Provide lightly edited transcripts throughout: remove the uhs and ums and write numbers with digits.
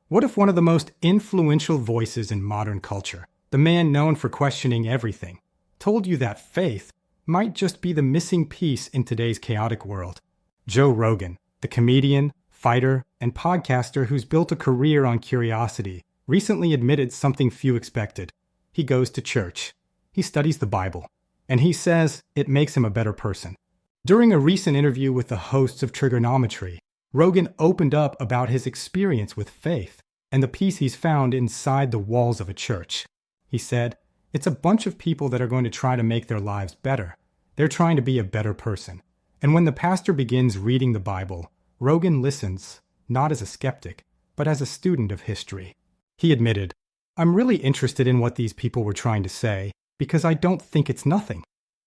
What if one of the most influential voices in modern culture, the man known for questioning everything, told you that faith might just be the missing piece in today's chaotic world? Joe Rogan, the comedian, fighter, and podcaster who's built a career on curiosity, recently admitted something few expected. He goes to church. He studies the Bible. And he says it makes him a better person. During a recent interview with the hosts of Triggernometry, Rogan opened up about his experience with faith and the peace he's found inside the walls of a church. He said, "It's a bunch of people that are going to try to make their lives better. They're trying to be a better person. And when the pastor begins reading the Bible, Rogan listens, not as a skeptic, but as a student of history." He admitted, "I'm really interested in what these people were trying to say, because I don't think it's nothing."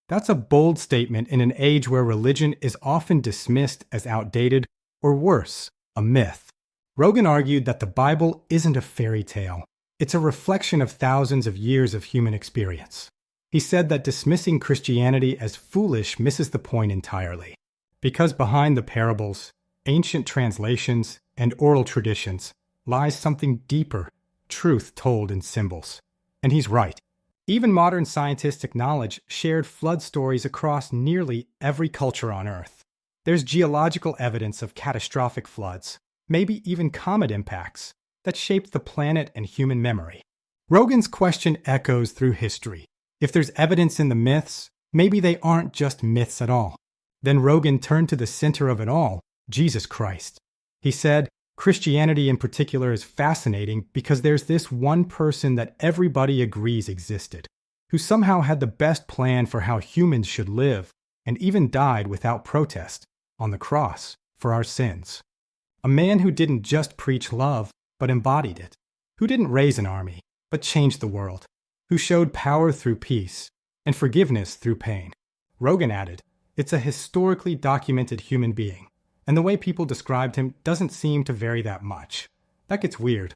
That's a bold statement in an age where religion is often dismissed as outdated, or worse, a myth. Rogan argued that the Bible isn't a fairy tale. It's a reflection of thousands of years of human experience. He said that dismissing Christianity as foolish misses the point entirely, because behind the parables, ancient translations, and oral traditions lies something deeper, truth told in symbols. And he's right. Even modern scientists acknowledge shared flood stories across nearly every culture on Earth. There's geological evidence of catastrophic floods, maybe even comet impacts, that shaped the planet and human memory. Rogan's question echoes through history. If there's evidence in the myths, maybe they aren't just myths at all. Then Rogan turned to the center of it all, Jesus Christ. He said, Christianity in particular is fascinating because there's this one person that everybody agrees existed, who somehow had the best plan for how humans should live, and even died without protest, on the cross, for our sins. A man who didn't just preach love, but embodied it, who didn't raise an army, but changed the world, who showed power through peace, and forgiveness through pain. Rogan added, it's a historically documented human being, and the way people described him doesn't seem to vary that much. That gets weird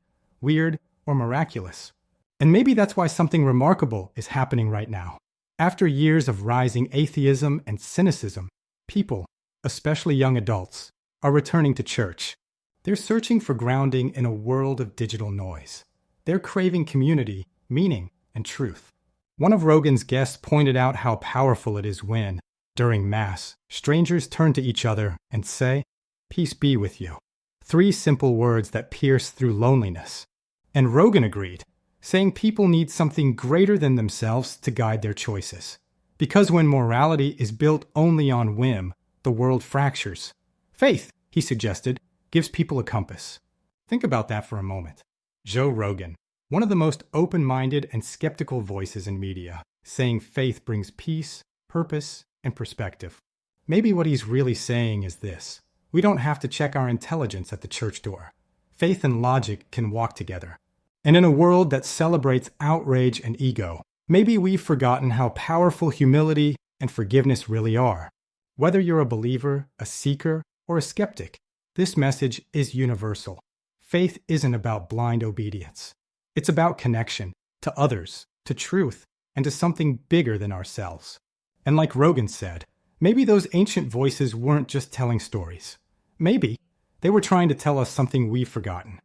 or miraculous. And maybe that's why something remarkable is happening right now. After years of rising atheism and cynicism, people, especially young adults, are returning to church. They're searching for grounding in a world of digital noise. They're craving community, meaning, and truth. One of Rogan's guests pointed out how powerful it is when, during Mass, strangers turn to each other and say, "Peace be with you." 3 simple words that pierce through loneliness. And Rogan agreed, saying people need something greater than themselves to guide their choices. Because when morality is built only on whim, the world fractures. Faith, he suggested, gives people a compass. Think about that for a moment. Joe Rogan, one of the most open-minded and skeptical voices in media, saying faith brings peace, purpose, and perspective. Maybe what he's really saying is this: we don't have to check our intelligence at the church door. Faith and logic can walk together. And in a world that celebrates outrage and ego, maybe we've forgotten how powerful humility and forgiveness really are. Whether you're a believer, a seeker, or a skeptic, this message is universal. Faith isn't about blind obedience. It's about connection to others, to truth, and to something bigger than ourselves. And like Rogan said, maybe those ancient voices weren't just telling stories. Maybe they were trying to tell us something we've forgotten.